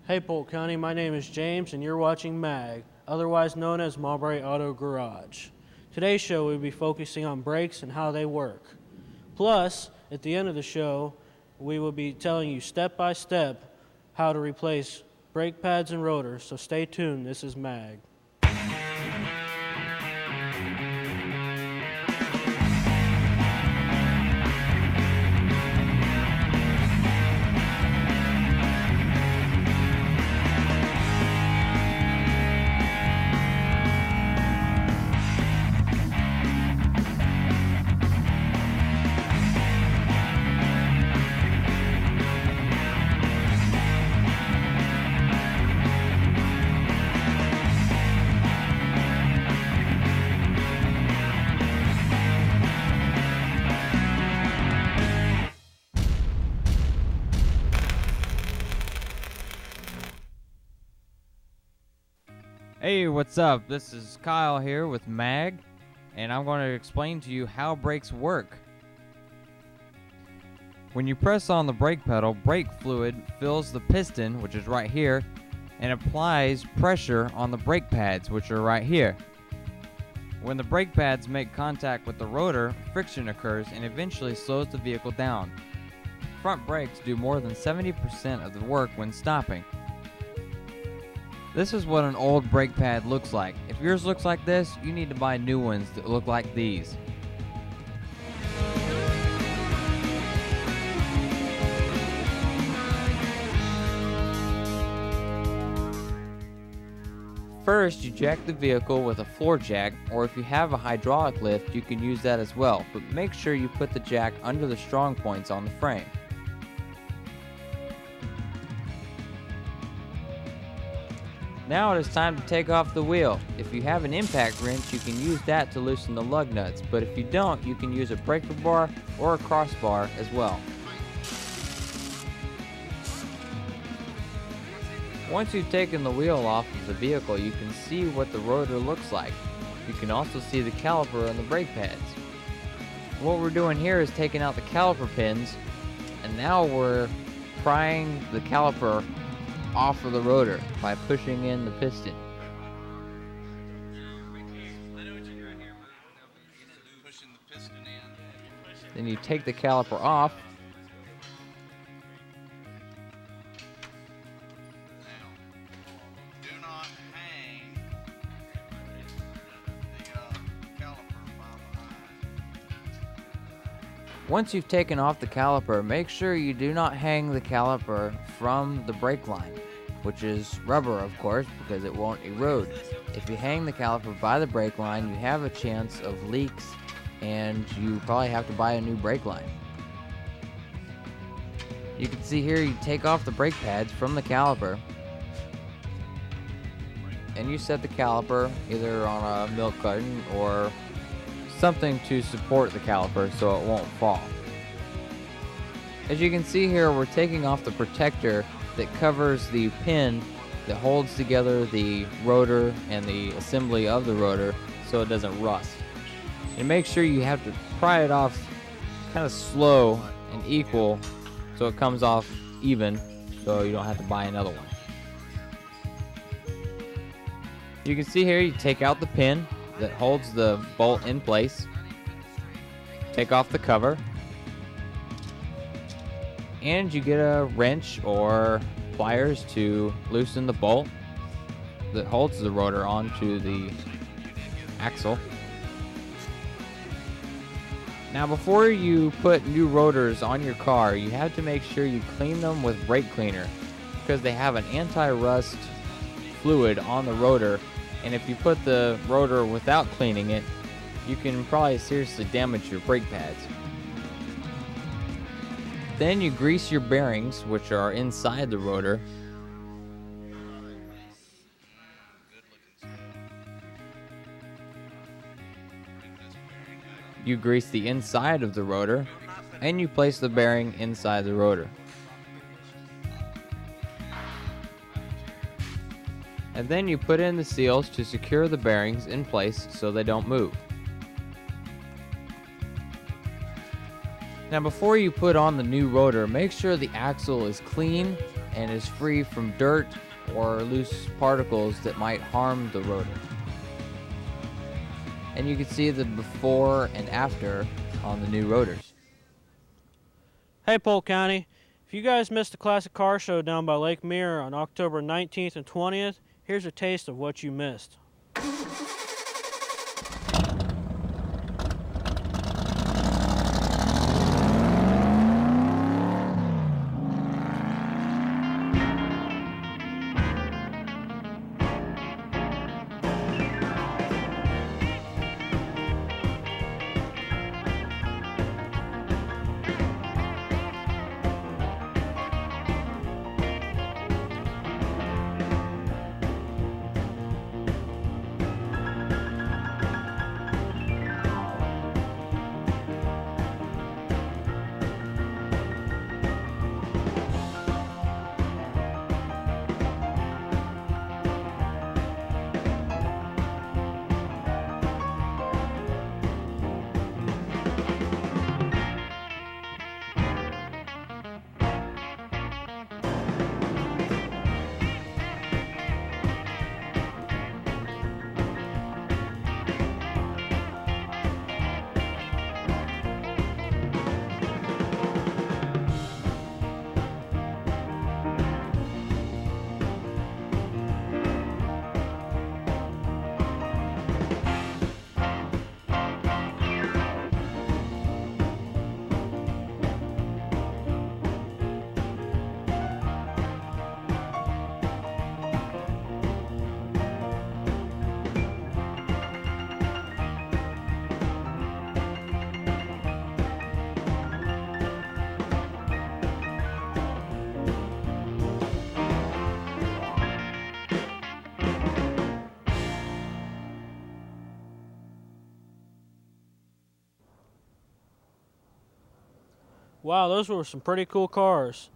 Hey Polk County, my name is James and you're watching MAG, otherwise known as Mulberry Auto Garage. Today's show we'll be focusing on brakes and how they work. Plus, at the end of the show, we will be telling you step by step how to replace brake pads and rotors, so stay tuned, this is MAG. Hey, what's up? This is Kyle here with MAG, and I'm going to explain to you how brakes work. When you press on the brake pedal, brake fluid fills the piston, which is right here, and applies pressure on the brake pads, which are right here. When the brake pads make contact with the rotor, friction occurs and eventually slows the vehicle down. Front brakes do more than 70% of the work when stopping. This is what an old brake pad looks like. If yours looks like this, you need to buy new ones that look like these. First, you jack the vehicle with a floor jack, or if you have a hydraulic lift, you can use that as well, but make sure you put the jack under the strong points on the frame. Now it is time to take off the wheel. If you have an impact wrench, you can use that to loosen the lug nuts, but if you don't, you can use a breaker bar or a crossbar as well. Once you've taken the wheel off of the vehicle, you can see what the rotor looks like. You can also see the caliper and the brake pads. What we're doing here is taking out the caliper pins, and now we're prying the caliper off of the rotor by pushing in the piston. Then you take the caliper off. Do not hang the caliper by the line. Once you've taken off the caliper, make sure you do not hang the caliper from the brake line, which is rubber, of course, because it won't erode. If you hang the caliper by the brake line, you have a chance of leaks, and you probably have to buy a new brake line. You can see here, you take off the brake pads from the caliper, and you set the caliper either on a milk carton or something to support the caliper so it won't fall. As you can see here, we're taking off the protector that covers the pin that holds together the rotor and the assembly of the rotor so it doesn't rust. And make sure you have to pry it off kind of slow and equal so it comes off even so you don't have to buy another one. You can see here, you take out the pin that holds the bolt in place, take off the cover, and you get a wrench or pliers to loosen the bolt that holds the rotor onto the axle. Now, before you put new rotors on your car, you have to make sure you clean them with brake cleaner because they have an anti-rust fluid on the rotor, and if you put the rotor without cleaning it, you can probably seriously damage your brake pads. Then you grease your bearings, which are inside the rotor. You grease the inside of the rotor, and you place the bearing inside the rotor. And then you put in the seals to secure the bearings in place so they don't move. Now before you put on the new rotor, make sure the axle is clean and is free from dirt or loose particles that might harm the rotor. And you can see the before and after on the new rotors. Hey, Polk County, if you guys missed the Classic Car Show down by Lake Mirror on October 19th and 20th, here's a taste of what you missed. Wow, those were some pretty cool cars.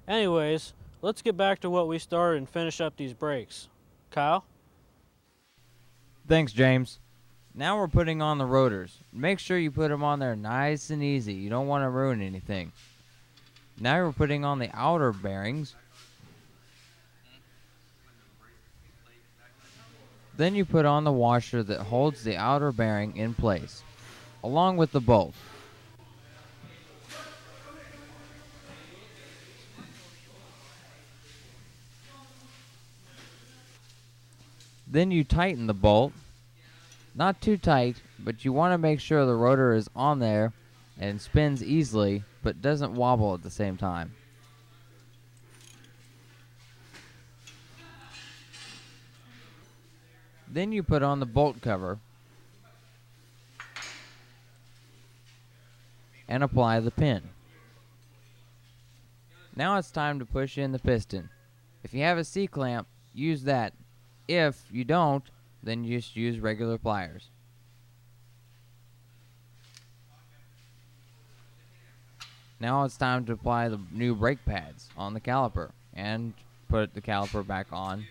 Anyways, let's get back to what we started and finish up these brakes. Kyle? Thanks, James. Now we're putting on the rotors. Make sure you put them on there nice and easy. You don't want to ruin anything. Now we're putting on the outer bearings. Then you put on the washer that holds the outer bearing in place, along with the bolt. Then you tighten the bolt. Not too tight, but you want to make sure the rotor is on there and spins easily, but doesn't wobble at the same time. Then you put on the bolt cover and apply the pin. Now it's time to push in the piston. If you have a C-clamp, use that. If you don't, then you just use regular pliers. Now it's time to apply the new brake pads on the caliper and put the caliper back on.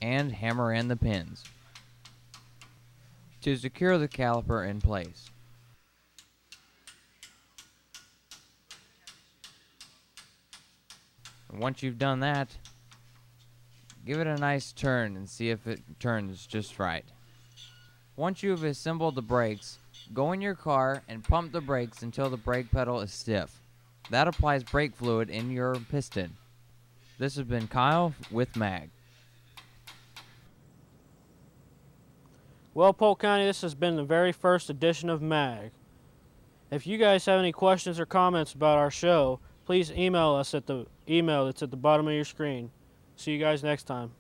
And hammer in the pins to secure the caliper in place. And once you've done that, give it a nice turn and see if it turns just right. Once you've assembled the brakes, go in your car and pump the brakes until the brake pedal is stiff. That applies brake fluid in your piston. This has been Kyle with MAG. Well, Polk County, this has been the very first edition of MAG. If you guys have any questions or comments about our show, please email us at the email that's at the bottom of your screen. See you guys next time.